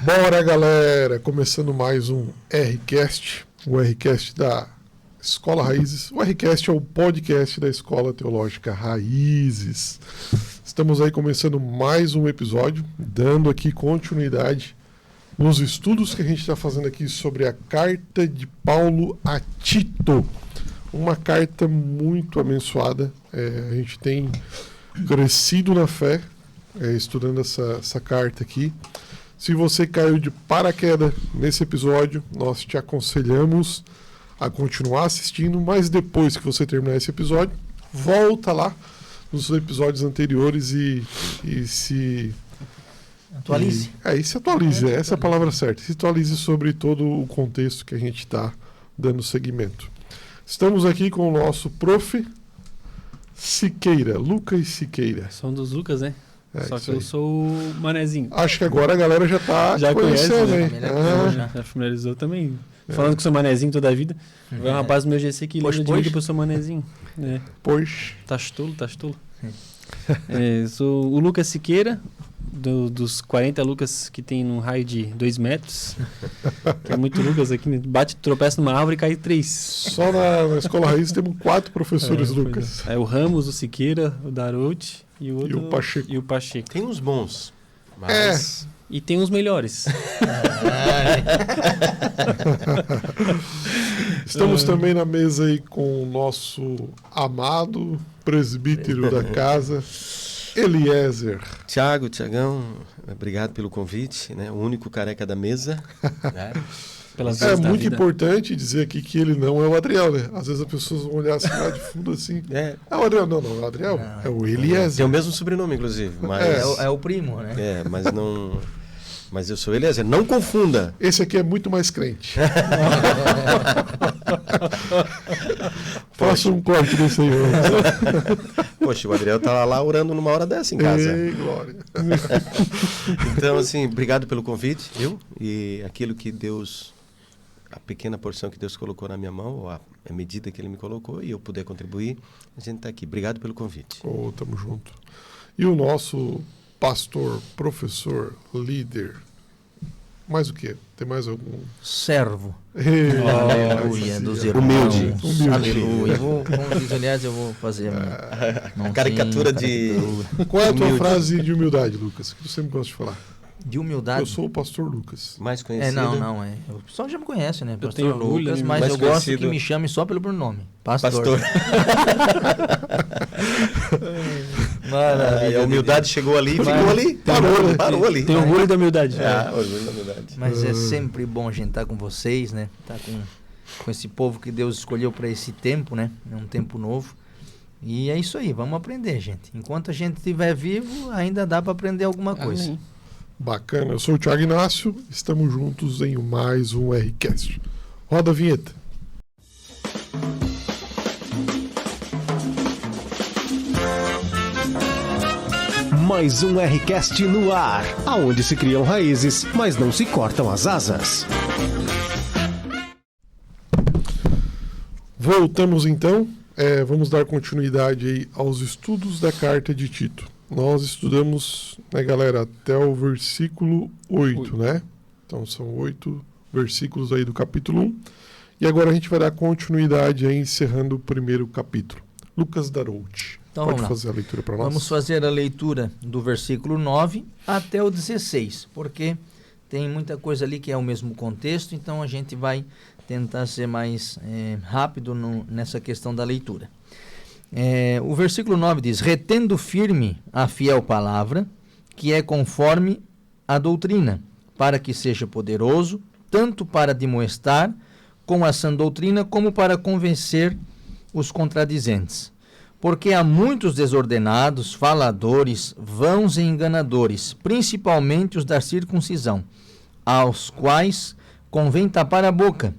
Bora, galera! Começando mais um Rcast, o Rcast da Escola Raízes. O Rcast é o podcast da Escola Teológica Raízes. Estamos aí começando mais um episódio, dando aqui continuidade nos estudos que a gente está fazendo aqui sobre a carta de Paulo a Tito. Uma carta muito abençoada. A gente tem crescido na fé estudando essa carta aqui. Se você caiu de paraquedas nesse episódio, nós te aconselhamos a continuar assistindo, mas depois que você terminar esse episódio, volta lá nos episódios anteriores e se... Atualize. E se atualize, essa é a palavra certa. Se atualize sobre todo o contexto que a gente está dando seguimento. Estamos aqui com o nosso prof. Siqueira, Lucas Siqueira. São dos Lucas, né? Só que eu aí. sou o manezinho. Acho que agora a galera já está Já conhecendo, conhece, hein? né? Já familiarizou também. Falando que sou manezinho toda a vida. Vai um rapaz do meu GC que lembra de mim que eu sou manezinho. Pois. Tás tolo. Sou o Lucas Siqueira, dos 40 Lucas que tem num raio de 2 metros. Que é muito Lucas aqui, né? Bate, tropeça numa árvore e cai 3. Só na Escola Raiz temos 4 professores Lucas. O Ramos, o Siqueira, o Darote e o outro. E o Pacheco. Tem uns bons, mas... E tem uns melhores. Estamos também na mesa aí com o nosso amado presbítero da casa, Eliezer. Tiagão, obrigado pelo convite, né? O único careca da mesa. Né? É muito importante dizer aqui que ele não é o Adriel, né? Às vezes as pessoas vão olhar assim lá de fundo assim. É o Adriel, não, o Adriel é o Eliezer. Tem o mesmo sobrenome, inclusive. Mas... É o primo, né? Mas não... Mas eu sou Eliezer, não confunda. Esse aqui é muito mais crente. Faça um corte desse aí. Poxa, o Adriel tá lá orando numa hora dessa em casa. Ei, glória. Então, assim, obrigado pelo convite, e aquilo que Deus, a pequena porção que Deus colocou na minha mão, a medida que Ele me colocou, e eu puder contribuir, a gente tá aqui. Obrigado pelo convite. Tamo junto. E o nosso pastor, professor, líder, mais o quê? Tem mais algum? Servo. Aleluia, dos irmãos. Humilde. Aleluia. Como diz, aliás, eu vou fazer a caricatura de... Qual é a tua frase de humildade, Lucas? Que tu sempre gosta de falar. De humildade? Eu sou o pastor Lucas. Mais conhecido. Não. O pessoal já me conhece, né? Pastor orgulho, Lucas, mas eu gosto que me chame só pelo pronome. Pastor. Maravilha. A humildade chegou ali, ficou ali, parou ali. Tem orgulho da humildade. Orgulho da humildade. Mas é sempre bom a gente estar com vocês, né? Estar com esse povo que Deus escolheu para esse tempo, né? É um tempo novo. E é isso aí, vamos aprender, gente. Enquanto a gente estiver vivo, ainda dá para aprender alguma coisa. Amém. Bacana. Eu sou o Thiago Inácio. Estamos juntos em mais um Rcast. Roda a vinheta. Mais um Rcast no ar, aonde se criam raízes, mas não se cortam as asas. Voltamos então. Vamos dar continuidade aí aos estudos da carta de Tito. Nós estudamos, né, galera, até o versículo 8, né? Então são 8 versículos aí do capítulo 1. E agora a gente vai dar continuidade aí, encerrando o primeiro capítulo. Lucas Darout. Então, pode fazer a leitura para nós? Vamos fazer a leitura do versículo 9 até o 16, porque tem muita coisa ali que é o mesmo contexto, então a gente vai tentar ser mais rápido nessa questão da leitura. O versículo 9 diz: retendo firme a fiel palavra, que é conforme a doutrina, para que seja poderoso, tanto para admoestar com a sã doutrina, como para convencer os contradizentes. Porque há muitos desordenados, faladores, vãos e enganadores, principalmente os da circuncisão, aos quais convém tapar a boca,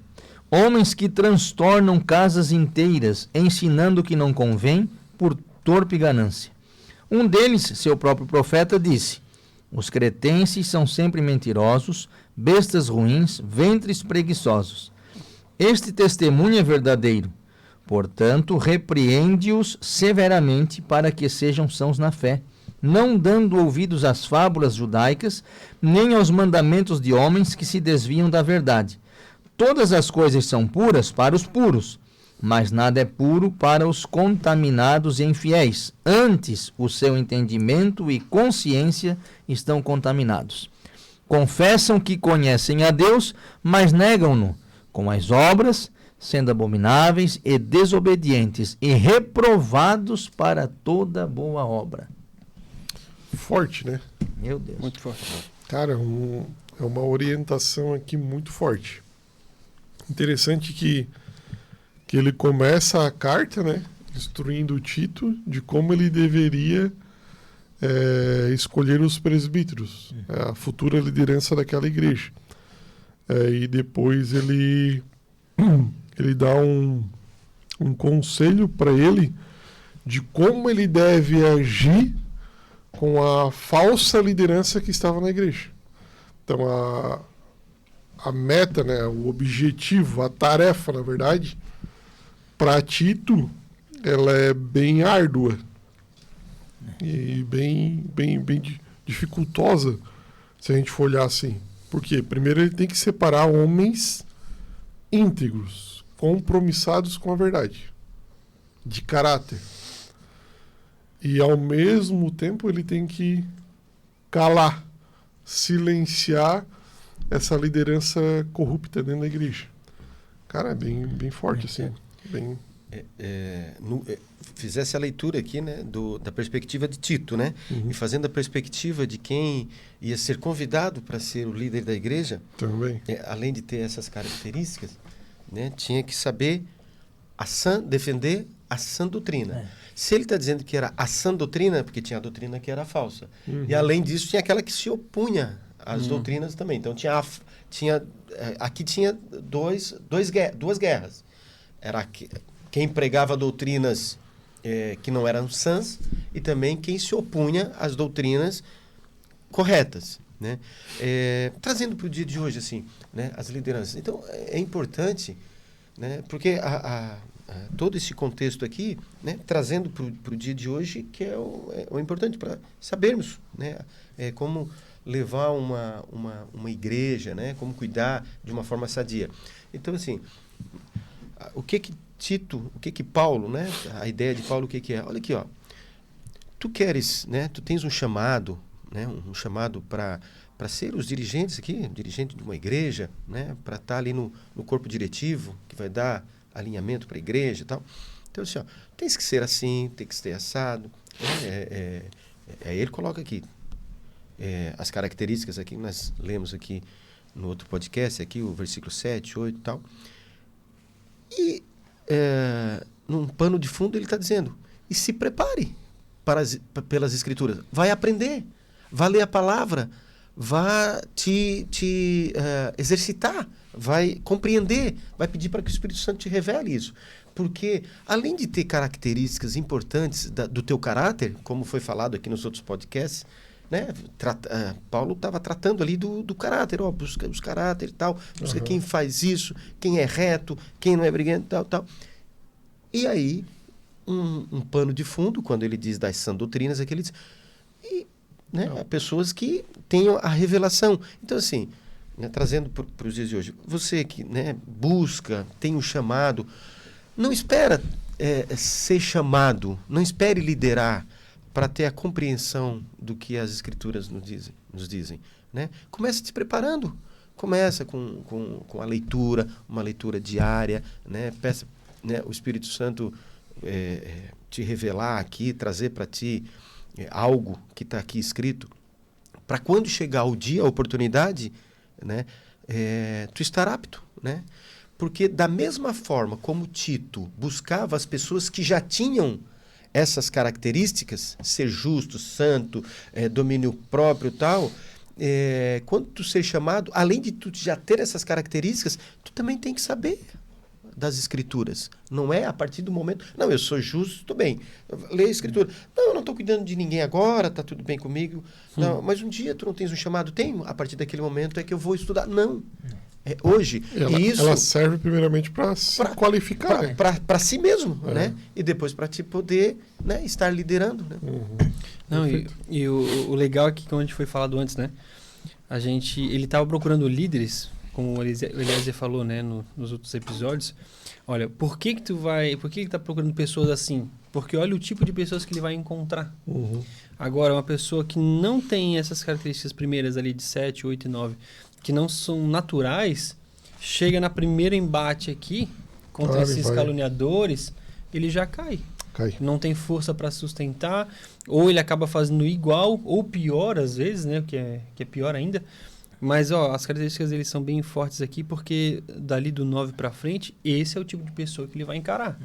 homens que transtornam casas inteiras, ensinando o que não convém por torpe ganância. Um deles, seu próprio profeta, disse: os cretenses são sempre mentirosos, bestas ruins, ventres preguiçosos. Este testemunho é verdadeiro. Portanto, repreende-os severamente para que sejam sãos na fé, não dando ouvidos às fábulas judaicas, nem aos mandamentos de homens que se desviam da verdade. Todas as coisas são puras para os puros, mas nada é puro para os contaminados e infiéis. Antes, o seu entendimento e consciência estão contaminados. Confessam que conhecem a Deus, mas negam-no com as obras, sendo abomináveis e desobedientes e reprovados para toda boa obra. Forte, né? Meu Deus. Muito forte. Cara, é uma orientação aqui muito forte. Interessante que ele começa a carta, né, instruindo o Tito de como ele deveria escolher os presbíteros, a futura liderança daquela igreja. E depois ele dá um conselho para ele de como ele deve agir com a falsa liderança que estava na igreja. Então, a meta, né, o objetivo, a tarefa, na verdade, para Tito, ela é bem árdua e bem dificultosa, se a gente for olhar assim. Por quê? Primeiro ele tem que separar homens íntegros, compromissados com a verdade, de caráter. E ao mesmo tempo ele tem que calar, silenciar essa liderança corrupta dentro da igreja. Cara, é bem forte, assim. Bem... fizesse a leitura aqui, né, da perspectiva de Tito, né? Uhum. E fazendo a perspectiva de quem ia ser convidado para ser o líder da igreja, Também. além de ter essas características, né, tinha que saber defender a sã doutrina. Se ele está dizendo que era a sã doutrina, porque tinha a doutrina que era falsa. Uhum. E além disso, tinha aquela que se opunha às doutrinas também. Então, aqui tinha duas guerras. Era quem pregava doutrinas que não eram sãs e também quem se opunha às doutrinas corretas, né? Trazendo para o dia de hoje, assim, né, as lideranças. Então, é importante, né, porque todo esse contexto aqui, né, trazendo para o dia de hoje, que é o importante para sabermos, né, como levar uma igreja, né, como cuidar de uma forma sadia. Então, assim, o que Tito, o que Paulo, né, a ideia de Paulo, o que é? Olha aqui, ó, tu queres, né, tu tens um chamado, né, um chamado para ser os dirigentes aqui, dirigente de uma igreja, né, para estar ali no corpo diretivo, que vai dar alinhamento para a igreja e tal. Então, assim, ó, tens que ser assim, tem que ser assado. Aí ele coloca aqui as características aqui que nós lemos aqui no outro podcast, aqui o versículo 7, 8 e tal. E num pano de fundo ele está dizendo, e se prepare pelas escrituras. Vai aprender, vai ler a palavra, vai te exercitar, vai compreender, vai pedir para que o Espírito Santo te revele isso. Porque, além de ter características importantes do teu caráter, como foi falado aqui nos outros podcasts, né, Paulo estava tratando ali do caráter, busca os caráter e tal, busca quem faz isso, quem é reto, quem não é briguento e tal. E aí, um pano de fundo, quando ele diz das sãs doutrinas, é que ele diz... né, pessoas que tenham a revelação. Então, assim, né, trazendo para os dias de hoje, você que, né, busca, tem um chamado, não espera ser chamado, não espere liderar para ter a compreensão do que as Escrituras nos dizem. Né? Começa te preparando. Começa com a leitura, uma leitura diária, né? Peça, né, o Espírito Santo te revelar aqui, trazer para ti algo que está aqui escrito, para quando chegar o dia, a oportunidade, né, tu estar apto, né? Porque da mesma forma como Tito buscava as pessoas que já tinham essas características, ser justo, santo, domínio próprio e tal, quando tu ser chamado, além de tu já ter essas características, tu também tem que saber das Escrituras. Não é a partir do momento... Não, eu sou justo, tudo bem. Leia a Escritura. Não, eu não estou cuidando de ninguém agora, está tudo bem comigo. Não, mas um dia tu não tens um chamado? Tenho. A partir daquele momento é que eu vou estudar. Não. hoje. Ela, E isso ela serve primeiramente para se qualificar, né? para si mesmo, né? E depois para te poder, né, estar liderando, né? Não, Perfeito. e o legal é que, como a gente foi falado antes, né? Ele estava procurando líderes, como o Eliezer falou, né, nos outros episódios. Olha, por que ele tá procurando pessoas assim? Porque olha o tipo de pessoas que ele vai encontrar. Agora, uma pessoa que não tem essas características primeiras ali de 7, 8 e 9, que não são naturais, chega na primeiro embate aqui, contra esses caluniadores, ele já cai. Não tem força para sustentar, ou ele acaba fazendo igual, ou pior às vezes, né, que é pior ainda. Mas as características deles são bem fortes aqui, porque dali do 9 para frente, esse é o tipo de pessoa que ele vai encarar.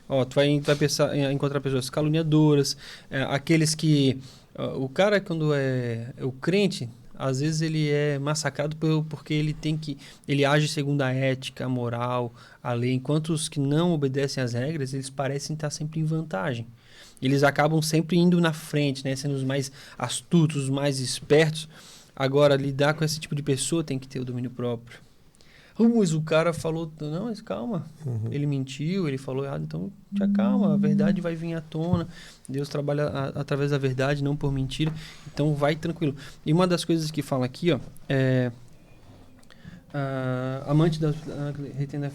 Tu vai encontrar pessoas caluniadoras, aqueles que... o cara, quando é o crente, às vezes ele é massacrado porque ele age segundo a ética, a moral, a lei, enquanto os que não obedecem às regras, eles parecem estar sempre em vantagem. Eles acabam sempre indo na frente, né, sendo os mais astutos, os mais espertos. Agora, lidar com esse tipo de pessoa tem que ter o domínio próprio. Mas o cara falou... Não, mas calma. Ele mentiu, ele falou errado. Então, te acalma. A verdade vai vir à tona. Deus trabalha através da verdade, não por mentira. Então, vai tranquilo. E uma das coisas que fala aqui, amante retendo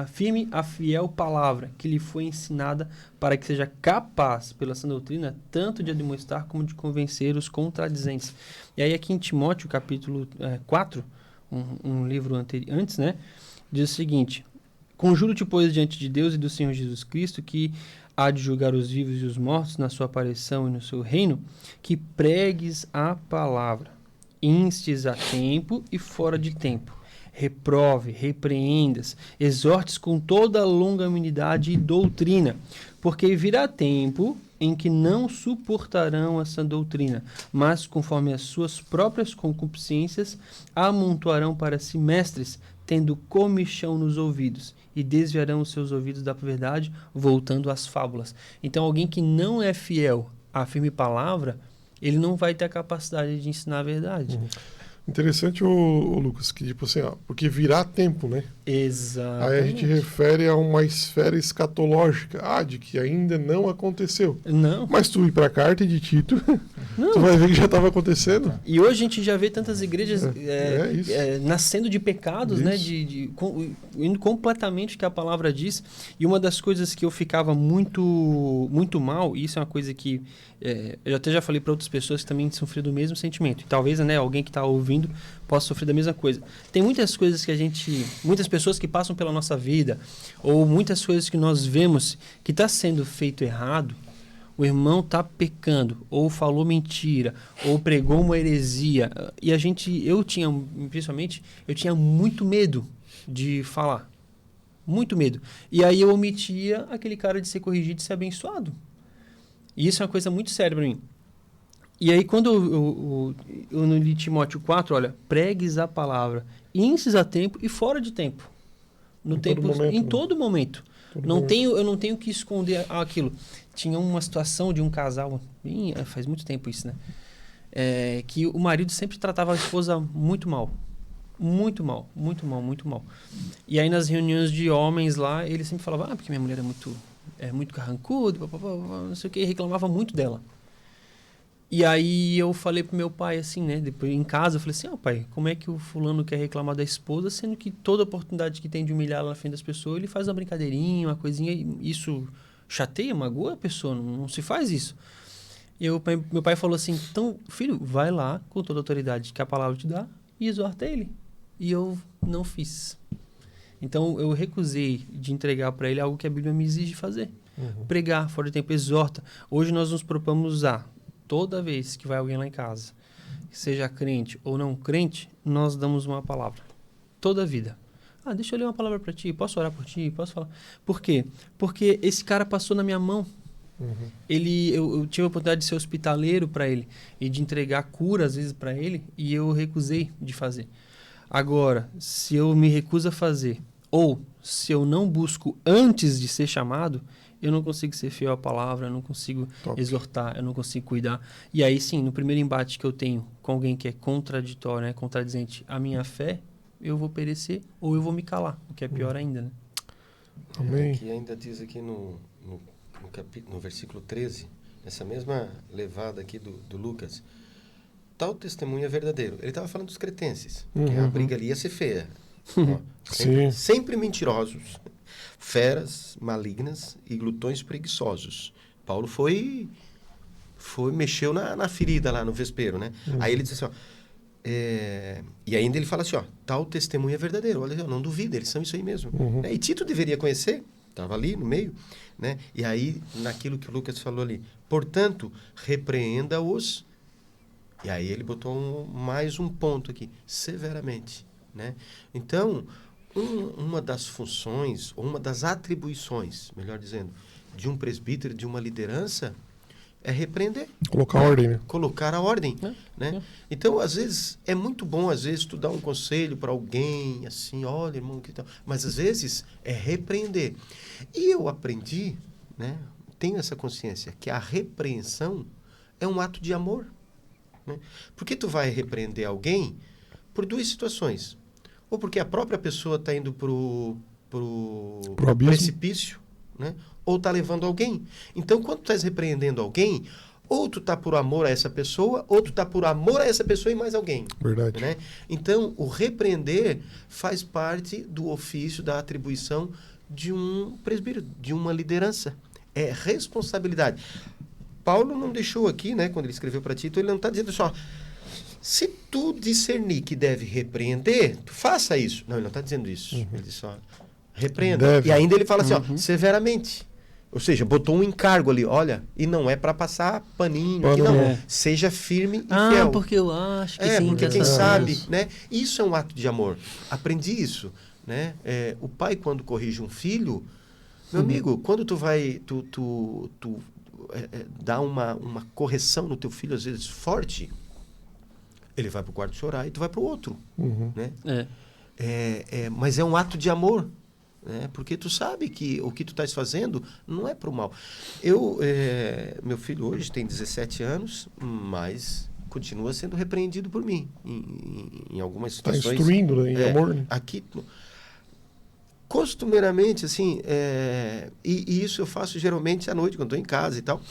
firme a fiel palavra que lhe foi ensinada para que seja capaz, pela sã doutrina, tanto de admoestar como de convencer os contradizentes. E aí aqui em Timóteo, capítulo 4, um livro antes, né, diz o seguinte: conjuro-te, pois, diante de Deus e do Senhor Jesus Cristo, que há de julgar os vivos e os mortos na sua aparição e no seu reino, que pregues a palavra, instes a tempo e fora de tempo, reprove, repreendas, exortes com toda a longanimidade e doutrina, porque virá tempo em que não suportarão essa doutrina, mas, conforme as suas próprias concupiscências, amontoarão para si mestres, tendo comichão nos ouvidos, e desviarão os seus ouvidos da verdade, voltando às fábulas. Então, alguém que não é fiel à firme palavra, ele não vai ter a capacidade de ensinar a verdade. Interessante, o Lucas, que tipo assim, porque virá tempo, né? Exatamente. Aí a gente refere a uma esfera escatológica, de que ainda não aconteceu. Não. Mas tu ir para a carta de Tito, tu vai ver que já estava acontecendo. E hoje a gente já vê tantas igrejas nascendo de pecados, né? Indo completamente o que a palavra diz. E uma das coisas que eu ficava muito, muito mal, e isso é uma coisa que eu até já falei para outras pessoas que também sofreram do mesmo sentimento. E talvez, né, alguém que está ouvindo possa sofrer da mesma coisa. Tem muitas coisas muitas pessoas que passam pela nossa vida, ou muitas coisas que nós vemos que está sendo feito errado, o irmão está pecando, ou falou mentira, ou pregou uma heresia. E eu tinha muito medo de falar. Muito medo. E aí eu omitia aquele cara de ser corrigido e ser abençoado. E isso é uma coisa muito séria para mim. E aí, quando eu no Timóteo 4, olha, pregues a palavra, instes a tempo e fora de tempo. Em todo momento. Eu não tenho que esconder aquilo. Tinha uma situação de um casal, faz muito tempo isso, né? Que o marido sempre tratava a esposa muito mal. Muito mal, muito mal, muito mal. E aí, nas reuniões de homens lá, ele sempre falava, porque minha mulher é muito carrancuda, não sei o que, e reclamava muito dela. E aí eu falei pro meu pai assim, né, depois em casa, eu falei assim, pai, como é que o fulano quer reclamar da esposa, sendo que toda oportunidade que tem de humilhar ela na frente das pessoas, ele faz uma brincadeirinha, uma coisinha, e isso chateia, magoa a pessoa, não se faz isso. E meu pai falou assim, então, filho, vai lá com toda a autoridade que a palavra te dá e exorta ele. E eu não fiz. Então, eu recusei de entregar para ele algo que a Bíblia me exige fazer. Pregar, fora de tempo, exorta. Hoje nós nos propomos usar, toda vez que vai alguém lá em casa, seja crente ou não crente, nós damos uma palavra. Toda a vida. Deixa eu ler uma palavra para ti, posso orar por ti, posso falar. Por quê? Porque esse cara passou na minha mão. Eu tive a oportunidade de ser hospitaleiro para ele e de entregar cura, às vezes, para ele, e eu recusei de fazer. Agora, se eu me recuso a fazer, ou se eu não busco antes de ser chamado, eu não consigo ser fiel à palavra, eu não consigo exortar, eu não consigo cuidar. E aí sim, no primeiro embate que eu tenho com alguém que é contraditório, né, contradizente à minha fé, eu vou perecer ou eu vou me calar, o que é pior ainda, né? Amém. Aqui ainda diz aqui no versículo 13, essa mesma levada aqui do Lucas, tal testemunho é verdadeiro. Ele estava falando dos cretenses, que a briga ali ia ser feia. Ó, sempre mentirosos, feras malignas e glutões preguiçosos. Paulo mexeu na ferida lá no vespeiro, né? Aí ele disse assim, ó, e ainda ele fala assim, ó, tal testemunho é verdadeiro. Olha, não duvida, eles são isso aí mesmo. Né? E Tito deveria conhecer, estava ali no meio, né? E aí, naquilo que o Lucas falou ali, portanto, repreenda-os. E aí ele botou mais um ponto aqui, severamente, né? Então, uma das funções, ou uma das atribuições, melhor dizendo, de um presbítero, de uma liderança, é repreender. Colocar a ordem, né? Colocar a ordem, né? Então, às vezes, é muito bom, às vezes, tu dar um conselho para alguém, assim, olha, irmão, que tal. Mas, às vezes, é repreender. E eu aprendi, né? Tenho essa consciência, que a repreensão é um ato de amor. Né? Porque tu vai repreender alguém por duas situações. Ou porque a própria pessoa está indo pro precipício, né? Ou está levando alguém. Então, quando tu estás repreendendo alguém, ou tu está por amor a essa pessoa, ou tu está por amor a essa pessoa e mais alguém. Verdade. Né? Então, o repreender faz parte do ofício, da atribuição de um presbítero, de uma liderança. É responsabilidade. Paulo não deixou aqui, né, quando ele escreveu para Tito, ele não está dizendo só, se tu discernir que deve repreender, tu faça isso. Não, ele não está dizendo isso. Ele diz só, repreenda. Deve. E ainda ele fala assim, ó, severamente. Ou seja, botou um encargo ali, olha, e não é para passar paninho, aqui, não. Seja firme e fiel. Porque eu acho que sim. Porque que quem sabe, né? Isso é um ato de amor. Aprendi isso, né? O pai, quando corrige um filho, meu amigo, quando tu vai, tu dá uma correção no teu filho, às vezes, forte, ele vai pro quarto chorar e tu vai pro outro, né? Mas é um ato de amor, né? Porque tu sabe que o que tu estás fazendo não é pro mal. Meu filho hoje tem 17 anos, mas continua sendo repreendido por mim em algumas situações. Está instruindo, né? Em amor, né? Aqui, costumeiramente, assim, e isso eu faço geralmente à noite, quando estou em casa e tal,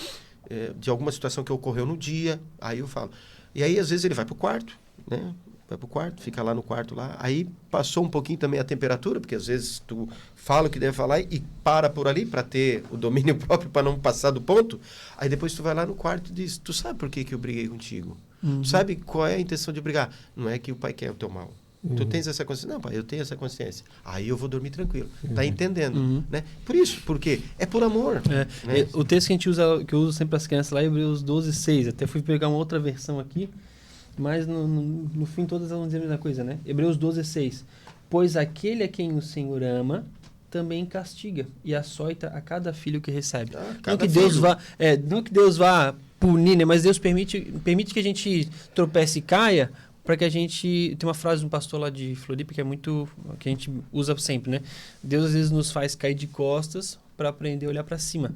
de alguma situação que ocorreu no dia, aí eu falo. E aí, às vezes, ele vai pro quarto, né? Vai pro quarto, fica lá no quarto lá. Aí passou um pouquinho também a temperatura, porque às vezes tu fala o que deve falar e para por ali para ter o domínio próprio, para não passar do ponto. Aí depois tu vai lá no quarto e diz, tu sabe por que eu briguei contigo? Tu sabe qual é a intenção de brigar? Não é que o pai quer o teu mal. Tu tens essa consciência? Não, pai, eu tenho essa consciência. Aí eu vou dormir tranquilo. Tá entendendo, né? Por isso, porque é por amor. Né? O texto que a gente usa, que eu uso sempre para as crianças lá é Hebreus 12:6. Até fui pegar uma outra versão aqui, mas no fim todas elas vão dizer a mesma coisa, né? Hebreus 12:6. Pois aquele a quem o Senhor ama também castiga e açoita a cada filho que recebe. Não que Deus vá punir, né? Mas Deus permite que a gente tropece e caia, para que a gente... Tem uma frase de um pastor lá de Floripa que é muito... que a gente usa sempre, né? Deus às vezes nos faz cair de costas para aprender a olhar para cima.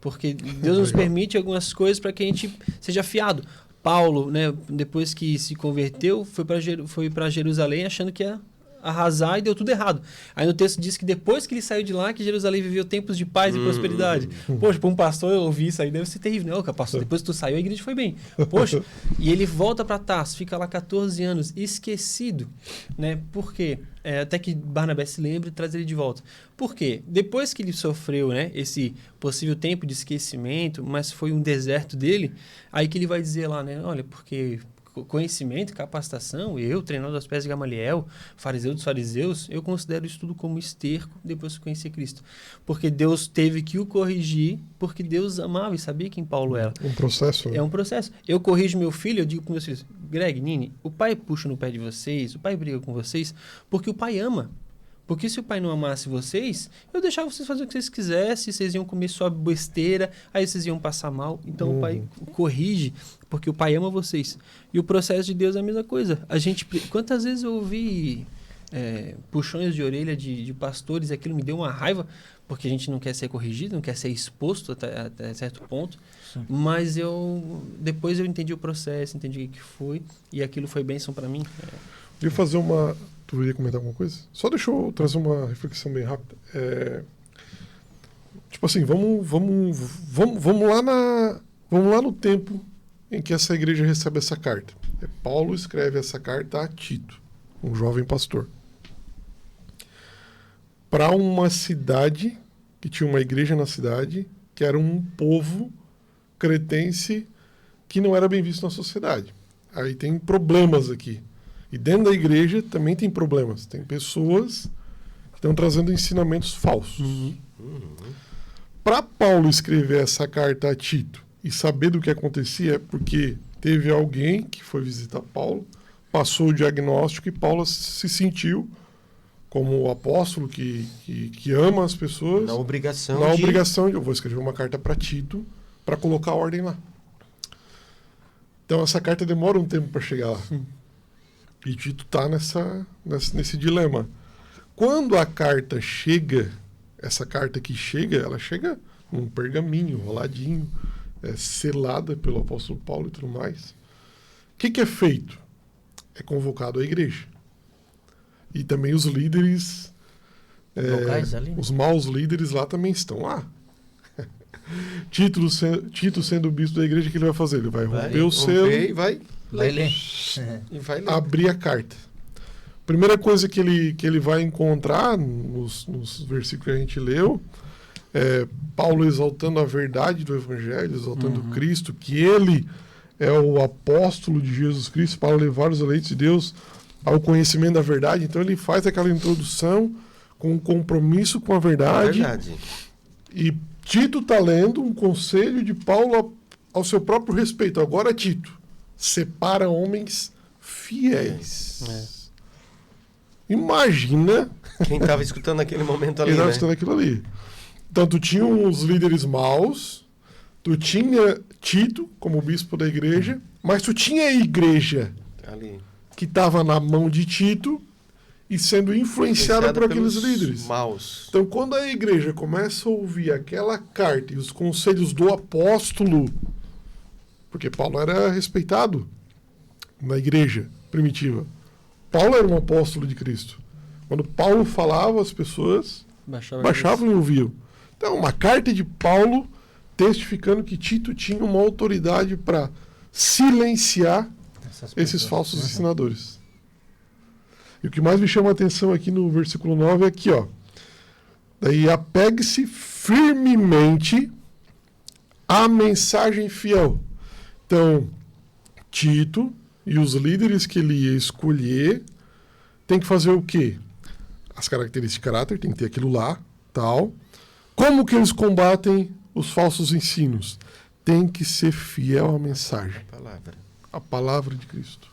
Porque Deus nos permite algumas coisas para que a gente seja afiado. Paulo, né, depois que se converteu, foi para Jerusalém achando que ia arrasar e deu tudo errado. Aí no texto diz que depois que ele saiu de lá, que Jerusalém viveu tempos de paz e prosperidade. Poxa, para um pastor eu ouvi isso aí, deve ser terrível. Não, pastor, depois que tu saiu, a igreja foi bem. Poxa, e ele volta para Tarso, fica lá 14 anos, esquecido, né? Por quê? Até que Barnabé se lembre e traz ele de volta. Por quê? Depois que ele sofreu, né, esse possível tempo de esquecimento, mas foi um deserto dele, aí que ele vai dizer lá, né? Olha, porque... conhecimento, capacitação, eu, treinador das pés de Gamaliel, fariseu dos fariseus, eu considero isso tudo como esterco depois que conheci Cristo. Porque Deus teve que o corrigir, porque Deus amava e sabia quem Paulo era. Um processo. É um processo. Eu corrijo meu filho, eu digo para meus filhos, Greg, Nini, o pai puxa no pé de vocês, o pai briga com vocês, porque o pai ama. Porque se o pai não amasse vocês, eu deixava vocês fazer o que vocês quisessem, vocês iam comer só besteira, aí vocês iam passar mal. Então o pai corrige, porque o pai ama vocês. E o processo de Deus é a mesma coisa. Quantas vezes eu ouvi puxões de orelha de pastores, e aquilo me deu uma raiva, porque a gente não quer ser corrigido, não quer ser exposto até certo ponto. Sim. Mas depois eu entendi o processo, entendi o que foi, e aquilo foi bênção para mim. Eu fazer uma... Tu ia comentar alguma coisa? Só deixa eu trazer uma reflexão bem rápida. Tipo assim, vamos lá no tempo em que essa igreja recebe essa carta. Paulo escreve essa carta a Tito, um jovem pastor, para uma cidade que tinha uma igreja na cidade, que era um povo cretense que não era bem visto na sociedade. Aí tem problemas aqui. E dentro da igreja também tem problemas. Tem pessoas que estão trazendo ensinamentos falsos. Para Paulo escrever essa carta a Tito e saber do que acontecia, é porque teve alguém que foi visitar Paulo, passou o diagnóstico e Paulo se sentiu como o apóstolo que ama as pessoas. Na obrigação de eu vou escrever uma carta para Tito para colocar ordem lá. Então essa carta demora um tempo para chegar lá. E Tito está nesse dilema. Quando a carta chega, essa carta que chega, ela chega num pergaminho, enroladinho, selada pelo apóstolo Paulo e tudo mais. O que é feito? É convocado a igreja. E também os líderes, locais ali, né? Os maus líderes lá também estão lá. Tito sendo o bispo da igreja, o que ele vai fazer? Ele vai romper o selo e vai ler. E vai ler. Abrir a carta. Primeira coisa que ele vai encontrar nos versículos que a gente leu é Paulo exaltando a verdade do Evangelho, exaltando Cristo, que ele é o apóstolo de Jesus Cristo para levar os eleitos de Deus ao conhecimento da verdade. Então ele faz aquela introdução com um compromisso com a verdade. E Tito está lendo um conselho de Paulo ao seu próprio respeito. Agora Tito separa homens fiéis. Imagina quem estava escutando naquele momento ali, quem estava escutando aquilo ali. Então tu tinha uns líderes maus, tu tinha Tito como bispo da igreja, mas tu tinha a igreja ali que estava na mão de Tito e sendo influenciada por aqueles líderes maus. Então quando a igreja começa a ouvir aquela carta e os conselhos do apóstolo, porque Paulo era respeitado na igreja primitiva, Paulo era um apóstolo de Cristo. Quando Paulo falava, as pessoas baixavam e ouviam. Então, uma carta de Paulo testificando que Tito tinha uma autoridade para silenciar esses falsos ensinadores. E o que mais me chama a atenção aqui no versículo 9 é aqui, ó. Daí, apegue-se firmemente à mensagem fiel. Então, Tito e os líderes que ele ia escolher tem que fazer o quê? As características de caráter, tem que ter aquilo lá, tal. Como que eles combatem os falsos ensinos? Tem que ser fiel à mensagem. A palavra de Cristo.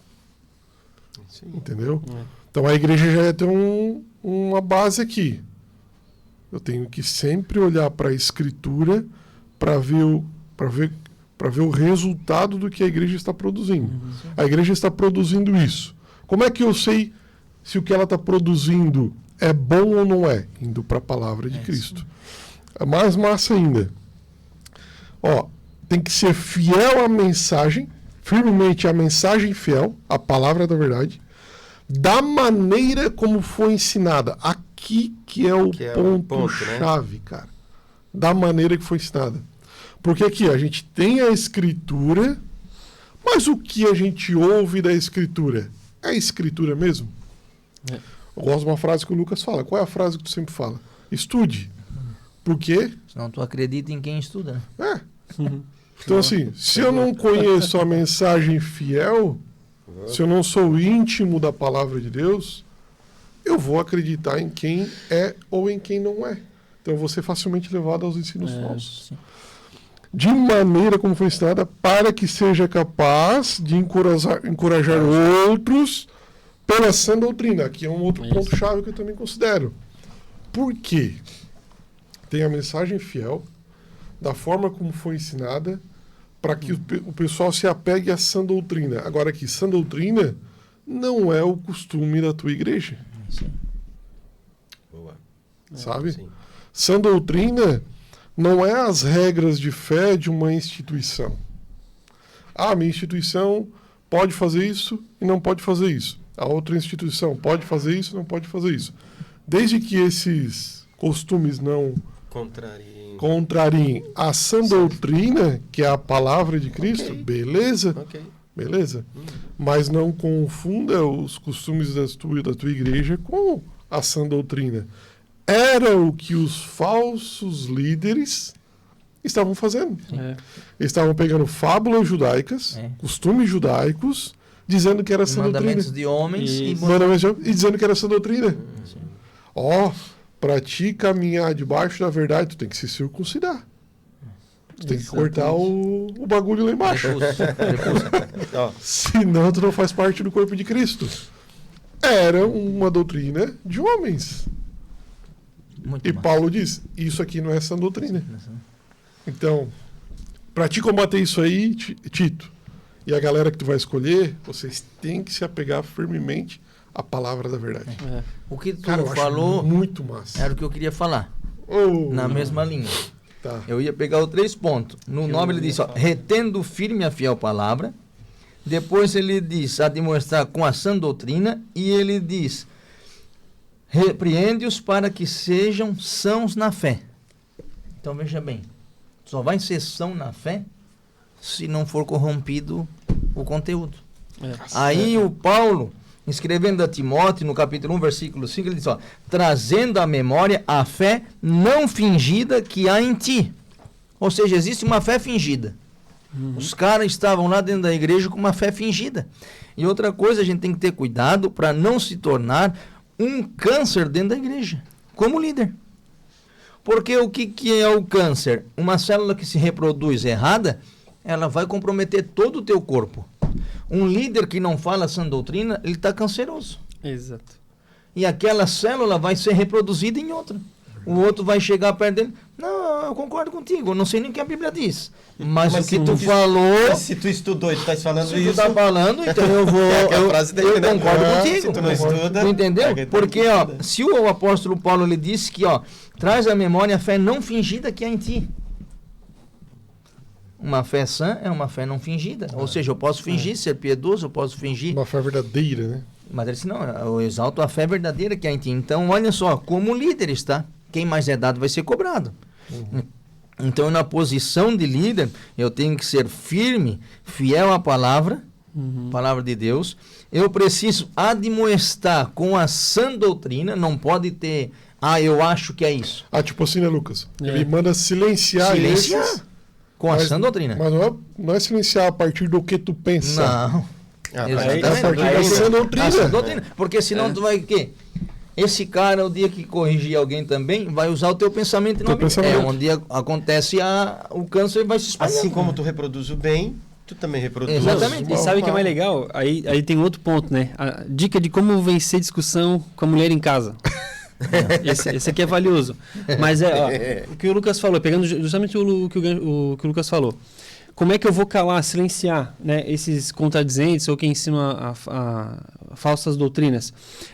Sim. Entendeu? Então a igreja já ia ter uma base aqui. Eu tenho que sempre olhar para a Escritura para ver o resultado do que a igreja está produzindo. A igreja está produzindo isso. Como é que eu sei se o que ela está produzindo é bom ou não é? Indo para a palavra de Cristo. É mais massa ainda. Ó, tem que ser fiel à mensagem, firmemente à mensagem fiel, à palavra da verdade, da maneira como foi ensinada. Aqui que é o ponto-chave, né? Cara. Da maneira que foi ensinada. Porque aqui a gente tem a Escritura, mas o que a gente ouve da Escritura? É a Escritura mesmo? Eu gosto de uma frase que o Lucas fala. Qual é a frase que tu sempre fala? Estude. Por quê? Senão tu acredita em quem estuda. Então assim, se eu não conheço a mensagem fiel, se eu não sou íntimo da palavra de Deus, eu vou acreditar em quem é ou em quem não é. Então eu vou ser facilmente levado aos ensinos falsos. Sim. De maneira como foi ensinada, para que seja capaz de encorajar outros pela sã doutrina. Aqui é um outro ponto-chave que eu também considero. Por quê? Tem a mensagem fiel, da forma como foi ensinada, para que o pessoal se apegue à sã doutrina. Agora aqui, sã doutrina não é o costume da tua igreja. Sim. Boa. Sabe? Sim. Sã doutrina não é as regras de fé de uma instituição. Ah, minha instituição pode fazer isso e não pode fazer isso. a outra instituição pode fazer isso, não pode fazer isso. Desde que esses costumes não contrariem a sã doutrina, que é a palavra de Cristo, beleza? Beleza? Mas não confunda os costumes da tua igreja com a sã doutrina. Era o que os falsos líderes estavam fazendo. Eles estavam pegando fábulas judaicas, costumes judaicos, dizendo que era sã doutrina. Mandamentos de homens e dizendo que era sã doutrina. Para ti caminhar debaixo da verdade, tu tem que se circuncidar. Tu tem que cortar o bagulho lá embaixo. Senão tu não faz parte do corpo de Cristo. Era uma doutrina de homens. Paulo diz, isso aqui não é sã doutrina. Então, para te combater isso aí, Tito, e a galera que tu vai escolher, vocês têm que se apegar firmemente à palavra da verdade. O que tu falou muito massa. Era o que eu queria falar. Na mesma linha. Tá. Eu ia pegar os 3 pontos. No nome ele diz, retendo firme a fiel palavra. Depois ele diz, admoestar com a sã doutrina. E ele diz, repreende-os para que sejam sãos na fé. Então veja bem, só vai ser são na fé se não for corrompido o conteúdo. Aí o Paulo, escrevendo a Timóteo, no capítulo 1, versículo 5, ele diz, trazendo à memória a fé não fingida que há em ti. Ou seja, existe uma fé fingida. Os caras estavam lá dentro da igreja com uma fé fingida. E outra coisa, a gente tem que ter cuidado para não se tornar um câncer dentro da igreja, como líder. Porque o que é o câncer? Uma célula que se reproduz errada, ela vai comprometer todo o teu corpo. Um líder que não fala sã doutrina, ele está canceroso. Exato. E aquela célula vai ser reproduzida em outra. O outro vai chegar perto dele. Não, eu concordo contigo, eu não sei nem o que a Bíblia diz. Mas o que tu falou... Se tu estudou e tu estás falando isso... Se tu está falando, então eu vou... eu concordo contigo. Se tu não estuda... Tu entendeu? Porque, se o apóstolo Paulo ele disse que, traz à memória a fé não fingida que há em ti. Uma fé sã é uma fé não fingida. Ou seja, eu posso fingir ser piedoso, eu posso fingir... Uma fé verdadeira, né? Mas ele disse, não, eu exalto a fé verdadeira que há em ti. Então, olha só, como líderes, tá? Quem mais é dado vai ser cobrado. Então, na posição de líder, eu tenho que ser firme, fiel à palavra, palavra de Deus. Eu preciso admoestar com a sã doutrina, não pode ter, eu acho que é isso. Tipo assim, né, Lucas? Ele manda silenciar esses, com a sã doutrina. Mas não é silenciar a partir do que tu pensa. Não. Exatamente. A partir da sã doutrina. Porque senão tu vai o quê? Esse cara, o dia que corrigir alguém também, vai usar o teu pensamento. Onde acontece o câncer, vai se espalhar. Assim como tu reproduz o bem, tu também reproduz. Exatamente. E sabe o que é mais legal? Aí tem outro ponto, né? A dica de como vencer discussão com a mulher em casa. Esse aqui é valioso. Mas o que o Lucas falou, pegando justamente o que o Lucas falou. Como é que eu vou calar, silenciar, né, esses contradizentes ou quem ensina a falsas doutrinas?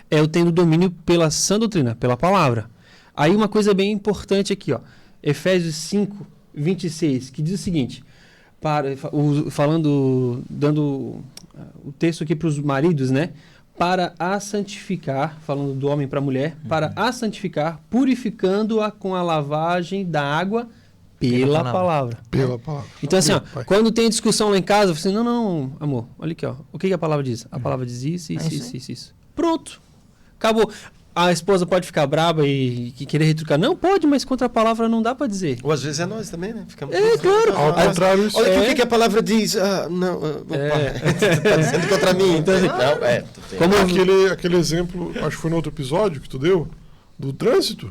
Eu tendo domínio pela sã doutrina, pela palavra. Aí uma coisa bem importante aqui, Efésios 5, 26, que diz o seguinte, dando o texto aqui para os maridos, né? Para a santificar, falando do homem para a mulher, para a santificar, purificando-a com a lavagem da água pela palavra. Pela palavra. Então, assim, quando tem discussão lá em casa, você não, amor, olha aqui, o que a palavra diz? A palavra diz isso. Pronto. Acabou. A esposa pode ficar braba e querer retrucar. Não, pode, mas contra a palavra não dá para dizer. Ou às vezes é nós também, né? Ficamos claro. Ao contrário, isso olha o que a palavra diz. Não, tá dizendo contra mim. Então, como aquele exemplo, acho que foi no outro episódio que tu deu, do trânsito.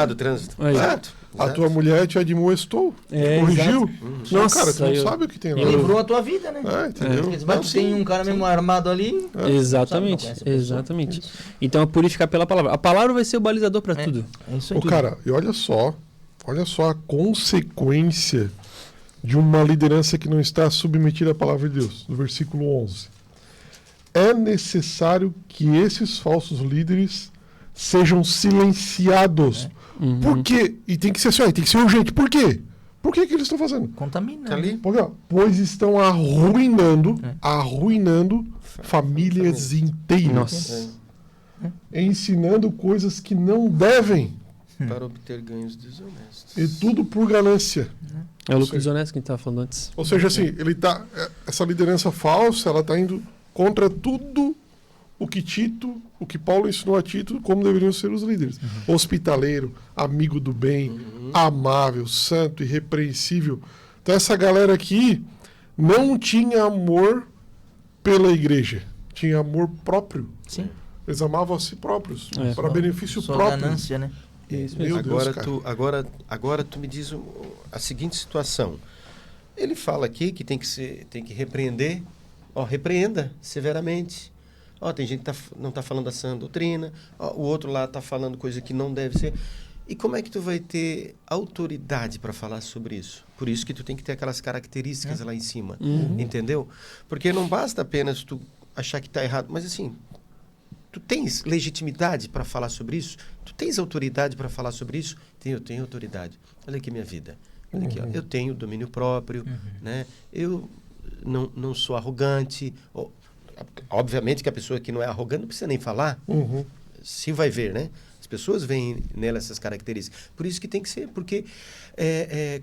Do trânsito. Exato. A tua mulher te admoestou, corrigiu. Nossa, cara, tu não sabe o que tem lá. Ele livrou a tua vida, né? Entendeu? Tem um cara mesmo armado ali. Exatamente. Então é purificar pela palavra. A palavra vai ser o balizador para tudo. É isso aí. Cara, e olha só a consequência de uma liderança que não está submetida à palavra de Deus, no versículo 11. É necessário que esses falsos líderes sejam silenciados. Por quê? E tem que ser urgente. Por quê? Por que eles estão fazendo? Contaminando. Tá ali? Porque, ó, pois estão arruinando famílias inteiras. Nossa. Ensinando coisas que não devem. Para obter ganhos desonestos. E tudo por ganância. É o lucro desonesto que a gente estava falando antes. Ou seja, assim, essa liderança falsa, ela está indo contra tudo o que Paulo ensinou a Tito como deveriam ser os líderes. Hospitaleiro, amigo do bem, amável, santo, irrepreensível. Então essa galera aqui não tinha amor pela igreja, tinha amor próprio. Sim. Eles amavam a si próprios, para benefício Só próprio. ganância, né? Meu Deus, Agora tu me diz a seguinte situação. Ele fala aqui que tem que repreender. Repreenda severamente. Tem gente que não está falando da sã doutrina. O outro lá está falando coisa que não deve ser. E como é que tu vai ter autoridade para falar sobre isso? Por isso que tu tem que ter aquelas características lá em cima. Entendeu? Porque não basta apenas tu achar que está errado. Mas assim, tu tens legitimidade para falar sobre isso? Tu tens autoridade para falar sobre isso? Eu tenho autoridade. Olha aqui minha vida. Olha aqui, eu tenho domínio próprio. Né? Eu não sou arrogante. Obviamente que a pessoa que não é arrogante não precisa nem falar. Se vai ver, né? As pessoas veem nela essas características. Por isso que tem que ser, porque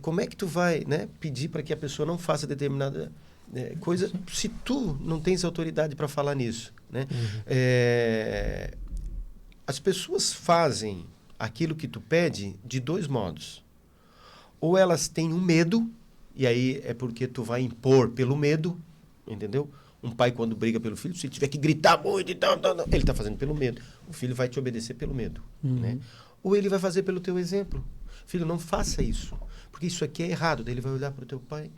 como é que tu vai, né, pedir para que a pessoa não faça determinada coisa se tu não tens autoridade para falar nisso, né? As pessoas fazem aquilo que tu pede de dois modos. Ou elas têm um medo, e aí é porque tu vai impor pelo medo, entendeu? Um pai, quando briga pelo filho, se tiver que gritar muito e tal, ele está fazendo pelo medo. O filho vai te obedecer pelo medo. Né? Ou ele vai fazer pelo teu exemplo. Filho, não faça isso, porque isso aqui é errado. Daí ele vai olhar para o teu pai.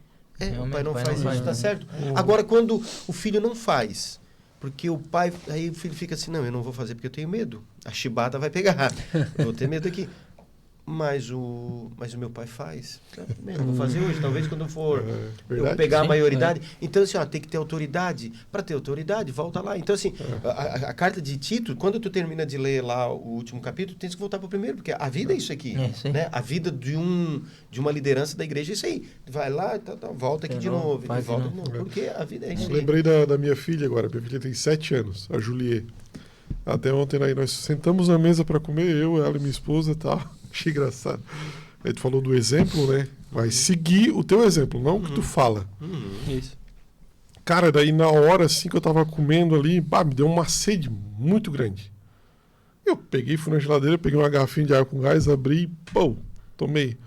O pai não faz isso, está certo? Agora, quando o filho não faz, porque o pai... Aí o filho fica assim, não, eu não vou fazer porque eu tenho medo. A chibata vai pegar. Eu vou ter medo aqui. Mas o meu pai faz. Eu vou fazer hoje, talvez quando eu eu pegar a maioridade. Então, assim, tem que ter autoridade. Para ter autoridade, volta lá. Então, assim, a carta de Tito, quando tu termina de ler lá o último capítulo, tens que voltar para o primeiro, porque a vida é isso aqui. Né? A vida de uma liderança da igreja é isso aí. Vai lá, volta aqui de novo. Volta de novo. Porque a vida é isso aí. Lembrei da minha filha agora. Minha filha tem 7 anos, a Juliet. Até ontem aí nós sentamos na mesa para comer, eu, ela e minha esposa e tal. Achei engraçado. Aí tu falou do exemplo, né? Vai seguir o teu exemplo, não o que tu fala. Isso. Cara, daí na hora assim que eu tava comendo ali, me deu uma sede muito grande. Eu peguei, fui na geladeira, peguei uma garrafinha de água com gás, abri e, tomei.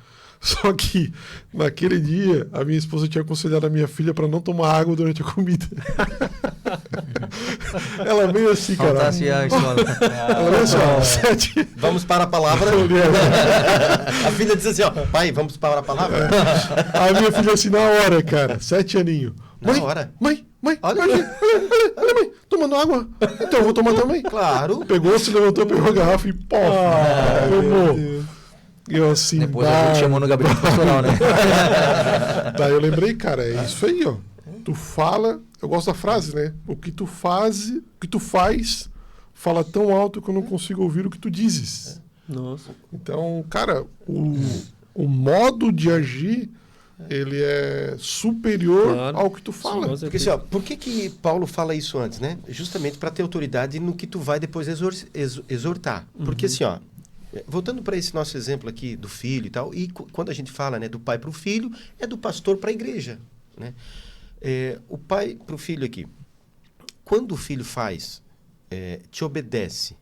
Só que naquele dia a minha esposa tinha aconselhado a minha filha para não tomar água durante a comida. Ela veio assim, cara. A escola. Ela veio assim, vamos para a palavra. A filha disse assim, pai, vamos para a palavra. A minha filha assim, na hora, cara, 7 aninhos. Na hora? Mãe, olha mãe, tomando água. Então eu vou tomar também. Claro. Pegou, se levantou, pegou a garrafa e tomou. Eu assim, depois a gente chamou no gabinete pastoral, né? Daí eu lembrei, cara, é isso aí, ó. Tu fala, eu gosto da frase, né? O que tu faz, fala tão alto que eu não consigo ouvir o que tu dizes. Nossa. Então, cara, o modo de agir, ele é superior ao que tu fala. Porque assim, por que Paulo fala isso antes, né? Justamente para ter autoridade no que tu vai depois exortar. Porque assim, voltando para esse nosso exemplo aqui do filho e tal, e quando a gente fala, né, do pai para o filho, é do pastor para a igreja, né? O pai para o filho aqui. Quando o filho te obedece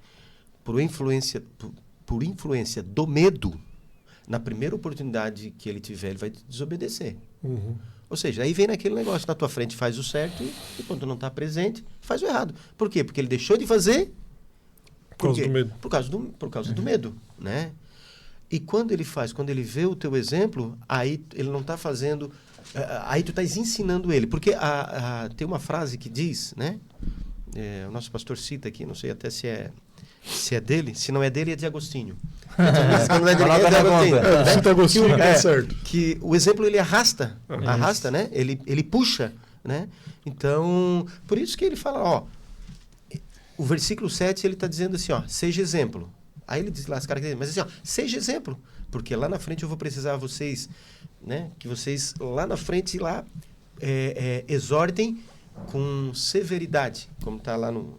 por influência do medo, na primeira oportunidade que ele tiver, ele vai te desobedecer. Ou seja, aí vem naquele negócio, na tua frente faz o certo e quando não está presente, faz o errado. Por quê? Porque ele deixou de fazer por causa do medo. Por causa do medo, né? E quando ele vê o teu exemplo, aí ele não está fazendo... Aí tu estás ensinando ele. Porque tem uma frase que diz, né? O nosso pastor cita aqui, não sei até se é dele. Se não é dele, é de Agostinho. Se não é dele, é de Agostinho. Cita Agostinho, que é certo. Que o exemplo, ele arrasta, né? Ele puxa, né? Então, por isso que ele fala, o versículo 7, ele está dizendo assim, seja exemplo. Aí ele diz lá as características, mas assim, ó, seja exemplo, porque lá na frente eu vou precisar vocês, né, que vocês lá na frente lá exortem com severidade, como está lá no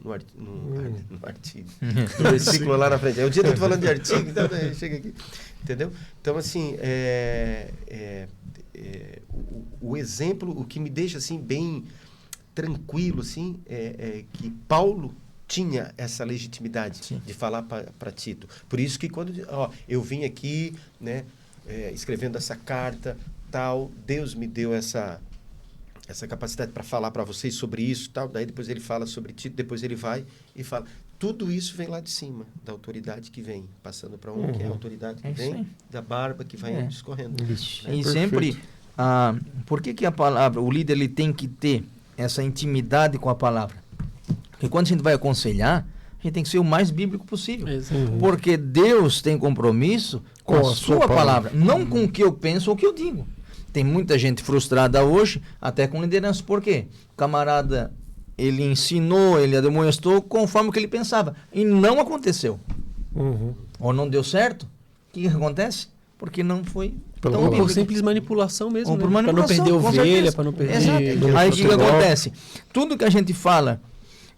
artigo, no versículo lá na frente. É o dia que eu estou falando de artigo, então chega aqui, entendeu? Então, assim, o exemplo, o que me deixa assim bem tranquilo, assim, que Paulo tinha essa legitimidade de falar para Tito. Por isso que quando eu vim aqui, né, escrevendo essa carta, tal, Deus me deu essa capacidade para falar para vocês sobre isso, tal. Daí depois ele fala sobre Tito, depois ele vai e fala. Tudo isso vem lá de cima, da autoridade que vem, passando para que é a autoridade que vem, da barba que vai escorrendo. E sempre, por que a palavra, o líder ele tem que ter essa intimidade com a palavra? Porque quando a gente vai aconselhar, a gente tem que ser o mais bíblico possível. Porque Deus tem compromisso com a sua palavra, não com o que eu penso ou o que eu digo. Tem muita gente frustrada hoje, até com liderança. Por quê? O camarada, ele ensinou, ele demonstrou conforme o que ele pensava. E não aconteceu. Ou não deu certo. O que acontece? Porque não foi tão bíblico. Por simples manipulação mesmo. Ou por manipulação, para não perder ovelha, para não perder... Exato. Aí o que acontece? Tudo que a gente fala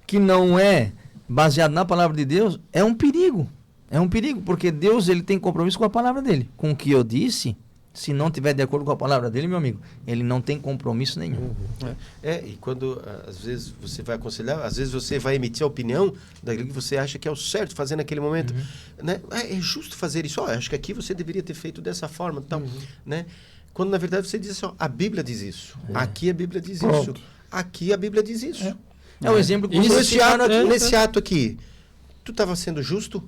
que não é baseado na palavra de Deus é um perigo. É um perigo, porque Deus ele tem compromisso com a palavra dele. Com o que eu disse... Se não tiver de acordo com a palavra dele, meu amigo, ele não tem compromisso nenhum. E quando, às vezes, você vai aconselhar, às vezes você vai emitir a opinião daquilo que você acha que é o certo fazer naquele momento. Né? É justo fazer isso. Acho que aqui você deveria ter feito dessa forma. Tal, né? Quando, na verdade, você diz assim, a Bíblia diz isso. Aqui a Bíblia diz isso. Aqui a Bíblia diz isso. É o exemplo que nesse ato aqui, tu estava sendo justo?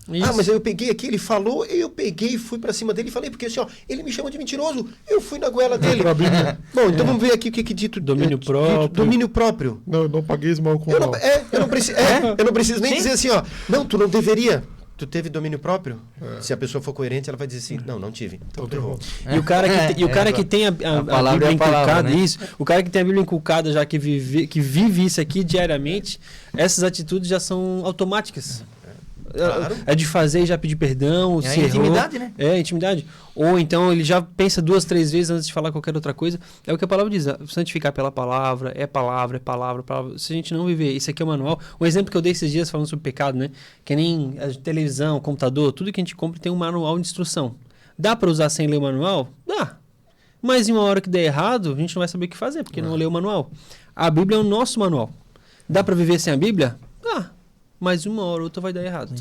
Mas eu peguei aqui, ele falou, eu peguei e fui pra cima dele e falei, porque assim, ele me chama de mentiroso, eu fui na goela dele. Bom, então vamos ver aqui o que dito. Domínio próprio. Domínio próprio. Não, eu não paguei mal com mal. Eu não preciso nem dizer assim, não, tu não deveria. Tu teve domínio próprio? Se a pessoa for coerente, ela vai dizer assim, não tive. Então tu errou. E o cara que tem a Bíblia inculcada, né? Isso, o cara que tem a Bíblia inculcada, já que vive isso aqui diariamente, essas atitudes já são automáticas. Claro. É de fazer e já pedir perdão. É intimidade, né? É intimidade. Ou então ele já pensa 2, 3 vezes antes de falar qualquer outra coisa. É o que a palavra diz. Santificar pela palavra, é palavra. Se a gente não viver, isso aqui é o manual. Um exemplo que eu dei esses dias falando sobre pecado, né? Que nem a televisão, computador, tudo que a gente compra tem um manual de instrução. Dá para usar sem ler o manual? Dá. Mas em uma hora que der errado, a gente não vai saber o que fazer, porque não leu o manual. A Bíblia é o nosso manual. Dá para viver sem a Bíblia? Dá. Mas uma hora ou outra vai dar errado.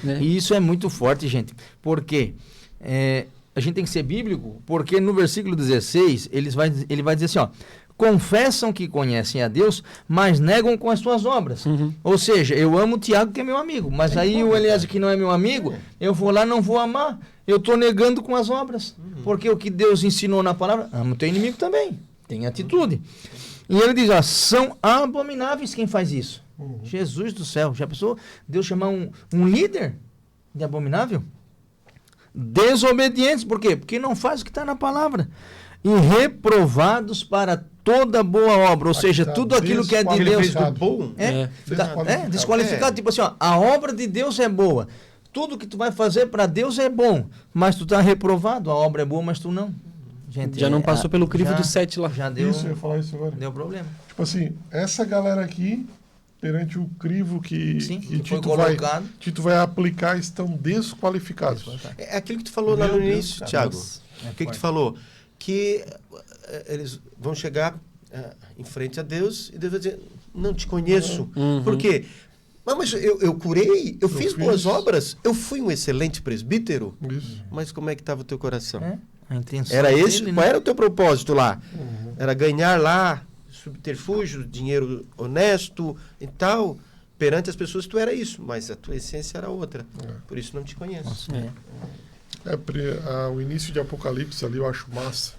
Né? E isso é muito forte, gente. Porque a gente tem que ser bíblico, porque no versículo 16, ele vai dizer assim, confessam que conhecem a Deus, mas negam com as suas obras. Ou seja, eu amo o Tiago, que é meu amigo, mas aí o Eliezer, que não é meu amigo, eu vou lá, não vou amar. Eu estou negando com as obras. Porque o que Deus ensinou na palavra, ama o teu inimigo também. Tem atitude. E ele diz, são abomináveis quem faz isso. Jesus do céu, já pensou Deus chamar um líder de abominável? Desobedientes, por quê? Porque não faz o que está na palavra. E reprovados para toda boa obra, ou seja, tudo aquilo que é de Deus desqualificado, tipo assim, a obra de Deus é boa, tudo que tu vai fazer para Deus é bom, mas tu está reprovado, a obra é boa, mas tu não. Gente, já não passou pelo crivo do 7 lá. Já deu, eu ia falar isso agora. Deu problema. Tipo assim, essa galera aqui, perante o crivo que Tito vai aplicar, estão desqualificados. É aquilo que tu falou lá no início, Thiago. O que tu falou? Que eles vão chegar em frente a Deus e Deus vai dizer, não te conheço. Por quê? Mas eu curei, eu fiz boas obras, eu fui um excelente presbítero. Mas como é que estava o teu coração? A intenção era esse? Dele, qual era o teu propósito lá? Era ganhar lá subterfúgio, dinheiro honesto e tal. Perante as pessoas tu era isso, mas a tua essência era outra. Por isso não te conheço. O início de Apocalipse ali eu acho massa.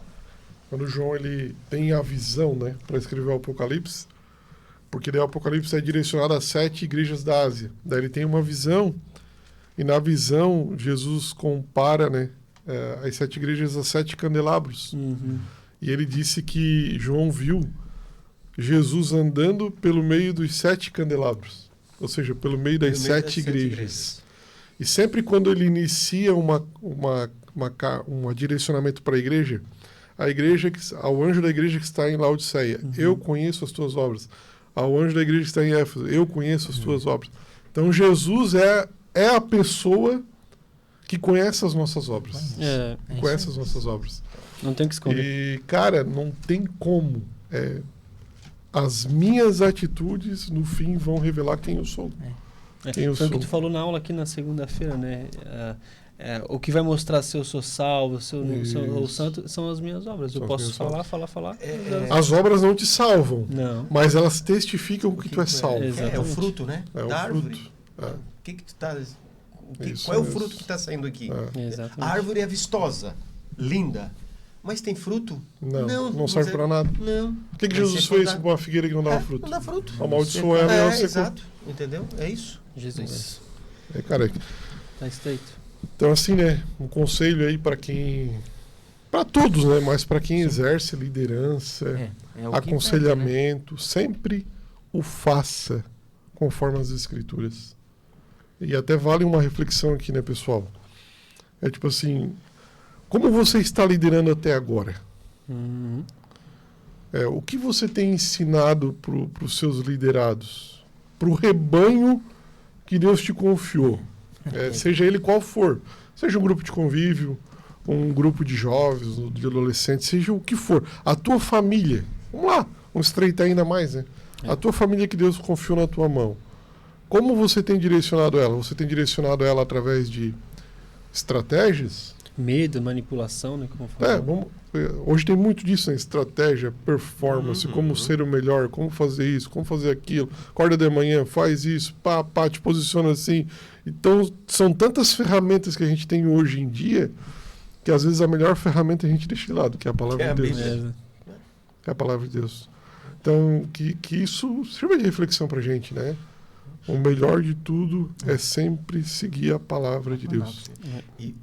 Quando João ele tem a visão, né, para escrever o Apocalipse, porque daí o Apocalipse é direcionado às 7 igrejas da Ásia. Daí ele tem uma visão, e na visão Jesus compara, né, as 7 igrejas a 7 candelabros. E ele disse que João viu Jesus andando pelo meio dos 7 candelabros, ou seja, pelo meio das 7 igrejas. E sempre quando ele inicia um direcionamento para a igreja, ao anjo da igreja que está em Laodiceia, eu conheço as tuas obras. Ao anjo da igreja que está em Éfeso, eu conheço as tuas obras. Então Jesus é a pessoa que conhece as nossas obras. Conhece as nossas obras. Não tem o que esconder. E, cara, não tem como. As minhas atitudes, no fim, vão revelar quem eu sou. Quem eu Foi sou. o que tu falou na aula aqui na segunda-feira, né? O que vai mostrar se eu sou salvo, se eu sou santo, são as minhas obras. Eu posso falar. As obras não te salvam, não. mas elas testificam que tu é salvo. É o fruto, né? Da árvore. O que tu tá... Qual é o fruto que está saindo aqui? Exatamente. A árvore é vistosa, linda, mas tem fruto? Não serve para nada. Não. O que Jesus fez com uma figueira que não dava fruto? Não dá fruto. Amaldiçoou ela e ela secou. Exato, entendeu? É isso. Jesus. Cara, Tá estreito. então, assim, né? Um conselho aí para quem... Para todos, né? Mas para quem exerce liderança, aconselhamento, sempre o faça conforme as Escrituras. E até vale uma reflexão aqui, né, pessoal? É tipo assim, como você está liderando até agora? O que você tem ensinado para os seus liderados? Para o rebanho que Deus te confiou? Seja ele qual for. Seja um grupo de convívio, um grupo de jovens, de adolescentes, seja o que for. A tua família, vamos lá, vamos estreitar ainda mais, né? A tua família que Deus confiou na tua mão. Como você tem direcionado ela? Você tem direcionado ela através de estratégias? Medo, manipulação, né? Como hoje tem muito disso, né? Estratégia, performance, como ser o melhor, como fazer isso, como fazer aquilo. Acorda de manhã, faz isso, te posiciona assim. Então, são tantas ferramentas que a gente tem hoje em dia que às vezes a melhor ferramenta a gente deixa de lado, que é a palavra de Deus. É a palavra de Deus. Então, que isso sirva de reflexão pra gente, né? O melhor de tudo é sempre seguir a palavra de Deus. E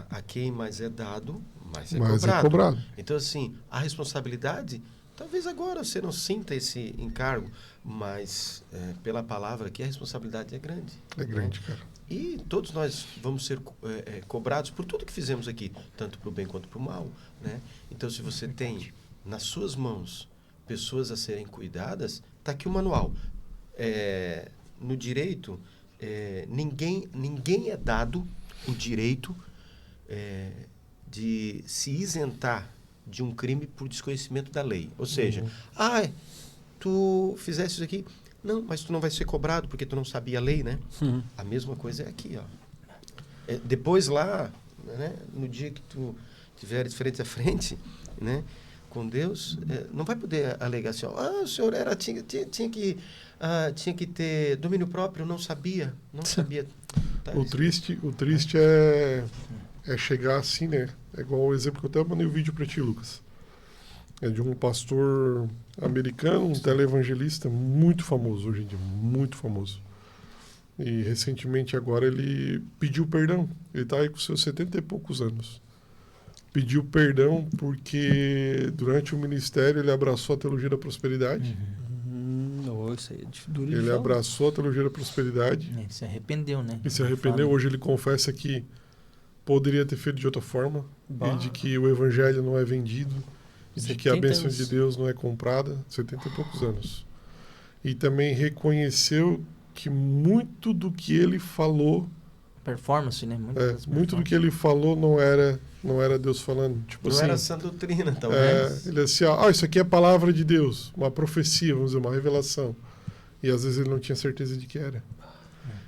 a quem mais é dado, mais é cobrado. Então, assim, a responsabilidade, talvez agora você não sinta esse encargo, mas pela palavra aqui a responsabilidade é grande. É grande, cara. E todos nós vamos ser cobrados por tudo que fizemos aqui, tanto para o bem quanto para o mal, né? Então, se você tem nas suas mãos pessoas a serem cuidadas, está aqui o manual. No direito, ninguém é dado o direito de se isentar de um crime por desconhecimento da lei. Ou seja, tu fizeste isso aqui, não, mas tu não vai ser cobrado porque tu não sabia a lei, né? A mesma coisa é aqui, ó. Depois lá, né, no dia que tu tiveres frente a frente, né, com Deus, não vai poder alegar assim, o senhor tinha que ter domínio próprio, não sabia. Tá, o triste é chegar assim, né? É igual o exemplo que eu até mandei o vídeo para ti, Lucas. É de um pastor americano, um televangelista muito famoso hoje em dia, muito famoso. E recentemente agora ele pediu perdão. Ele está aí com seus 70 e poucos anos. Pediu perdão porque durante o ministério ele abraçou a teologia da prosperidade. Isso aí é duro de ele falar. abraçou a teologia da prosperidade. Ele se arrependeu, né? E se arrependeu. Hoje ele confessa que poderia ter feito de outra forma. E de que o evangelho não é vendido. E de que a bênção de Deus não é comprada. 70 e poucos anos. E também reconheceu que muito do que ele falou... Performance, né? Muito do que ele falou não era Deus falando. Tipo não assim, era sã doutrina, talvez. Ele assim, isso aqui é a palavra de Deus. Uma profecia, vamos dizer, uma revelação. E às vezes ele não tinha certeza de que era.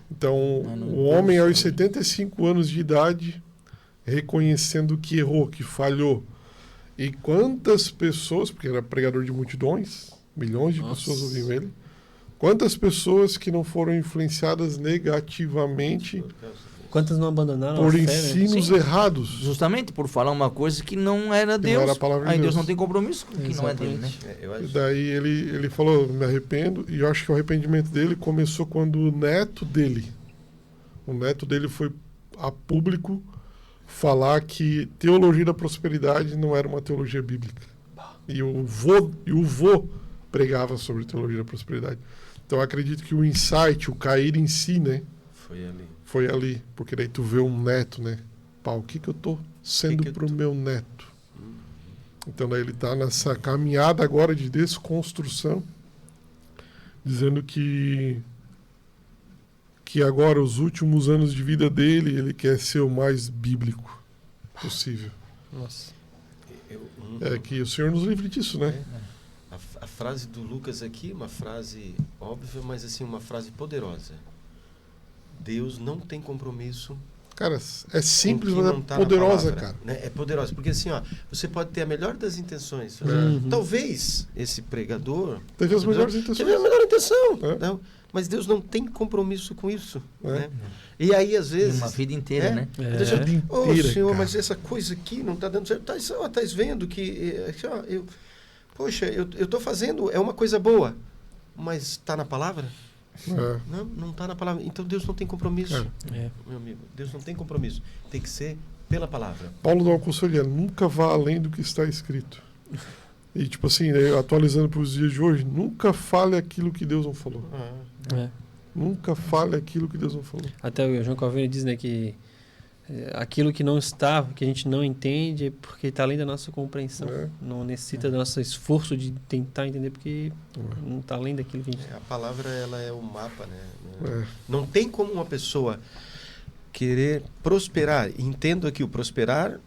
Então, o homem aos 75 anos de idade, reconhecendo que errou, que falhou. E quantas pessoas, porque era pregador de multidões, milhões de pessoas ouviam ele, quantas pessoas que não foram influenciadas negativamente... Quantas não abandonaram por a fé, ensinos errados. Justamente por falar uma coisa que não era Deus. Não era a palavra de Aí Deus não tem compromisso com o que não é dele, né? E daí ele falou, me arrependo, e eu acho que o arrependimento dele começou quando o neto dele foi a público falar que teologia da prosperidade não era uma teologia bíblica. E o vô pregava sobre teologia da prosperidade. Então eu acredito que o insight, o cair em si, né? Foi ali, porque daí tu vê um neto, né? Pá, o que eu tô sendo pro meu neto? Então daí ele tá nessa caminhada agora de desconstrução, dizendo que agora, os últimos anos de vida dele, ele quer ser o mais bíblico possível. Nossa. É que o Senhor nos livre disso, né? A frase do Lucas aqui, uma frase óbvia, mas assim, uma frase poderosa. Deus não tem compromisso. Cara, é simples, mas é tá poderosa, palavra, cara. Né? É poderosa, porque assim, ó, você pode ter a melhor das intenções. Talvez esse pregador teve as melhores intenções. Teve a melhor intenção. Não, mas Deus não tem compromisso com isso. Né? E aí, às vezes... Uma vida inteira, né? Senhor, mas essa coisa aqui não está dando certo. Tá vendo que... Poxa, eu estou fazendo, é uma coisa boa, mas está na palavra? Não está na palavra. Então Deus não tem compromisso, meu amigo. Deus não tem compromisso. Tem que ser pela palavra. Paulo dá um conselho, nunca vá além do que está escrito. E tipo assim, atualizando para os dias de hoje, nunca fale aquilo que Deus não falou. Nunca fale aquilo que Deus não falou. Até o João Calvino diz, né, que aquilo que não está, que a gente não entende, é porque está além da nossa compreensão. Não necessita do nosso esforço de tentar entender, porque não está além daquilo que a gente... A palavra, ela é o mapa, né? Não tem como uma pessoa querer prosperar. Entendo aqui, o prosperar...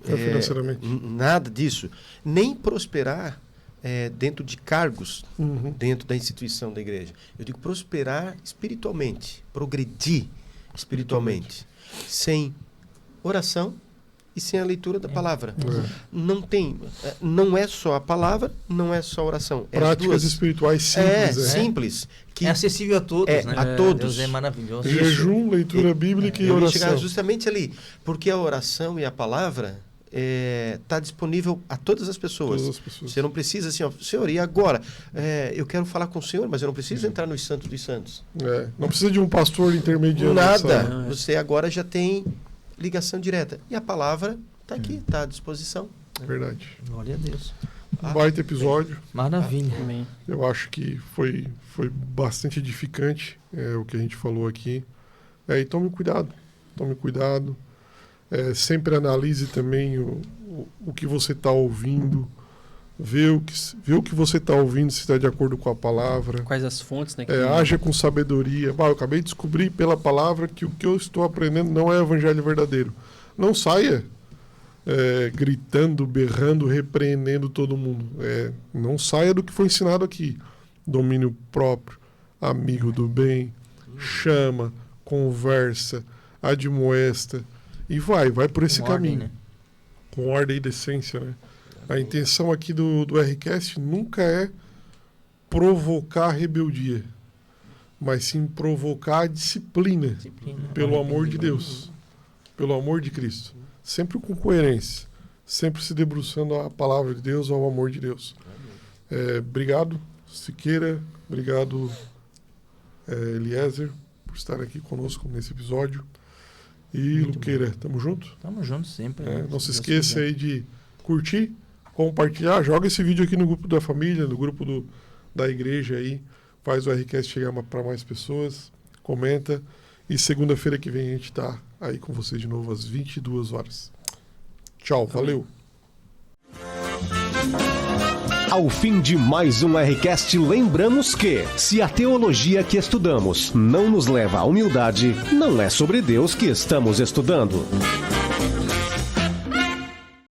financeiramente. Nada disso. Nem prosperar dentro de cargos, dentro da instituição da igreja. Eu digo prosperar espiritualmente, progredir espiritualmente, sem oração e sem a leitura da palavra. Não é só a palavra, não é só a oração. Práticas espirituais simples. Simples. Que é acessível a todos, né? A todos. Deus é maravilhoso. Jejum, leitura bíblica e oração. Chegar justamente ali, porque a oração e a palavra está disponível a todas as pessoas. Você não precisa assim, Senhor, e agora? Eu quero falar com o Senhor, mas eu não preciso entrar nos santos dos santos. Não precisa de um pastor intermediário. Nada. Você agora já tem ligação direta. E a palavra está aqui, está à disposição. Verdade. Glória a Deus. Um baita episódio. Maravilha. Amém. Eu acho que foi bastante edificante o que a gente falou aqui. E tome cuidado. Tome cuidado. Sempre analise também o que você está ouvindo. Vê o que você está ouvindo, se está de acordo com a palavra. Quais as fontes, né? Haja com sabedoria. Eu acabei de descobrir pela palavra que o que eu estou aprendendo não é evangelho verdadeiro. Não saia gritando, berrando, repreendendo todo mundo. Não saia do que foi ensinado aqui. Domínio próprio, amigo do bem, chama, conversa, admoesta e vai por esse caminho. Né? Com ordem e decência, né? A intenção aqui do Rcast nunca é provocar a rebeldia, mas sim provocar a disciplina pelo amor de Deus, pelo amor de Cristo. Sempre com coerência, sempre se debruçando à palavra de Deus, ao amor de Deus. Obrigado, Siqueira, obrigado, Eliezer, por estar aqui conosco nesse episódio. E Luqueira, tamo junto? Tamo junto sempre. Não se esqueça aí de curtir, compartilhar, joga esse vídeo aqui no grupo da família, no grupo da igreja aí, faz o Rcast chegar para mais pessoas, comenta, e segunda-feira que vem a gente tá aí com vocês de novo às 22 horas. Tchau, valeu! Ao fim de mais um Rcast, lembramos que, se a teologia que estudamos não nos leva à humildade, não é sobre Deus que estamos estudando.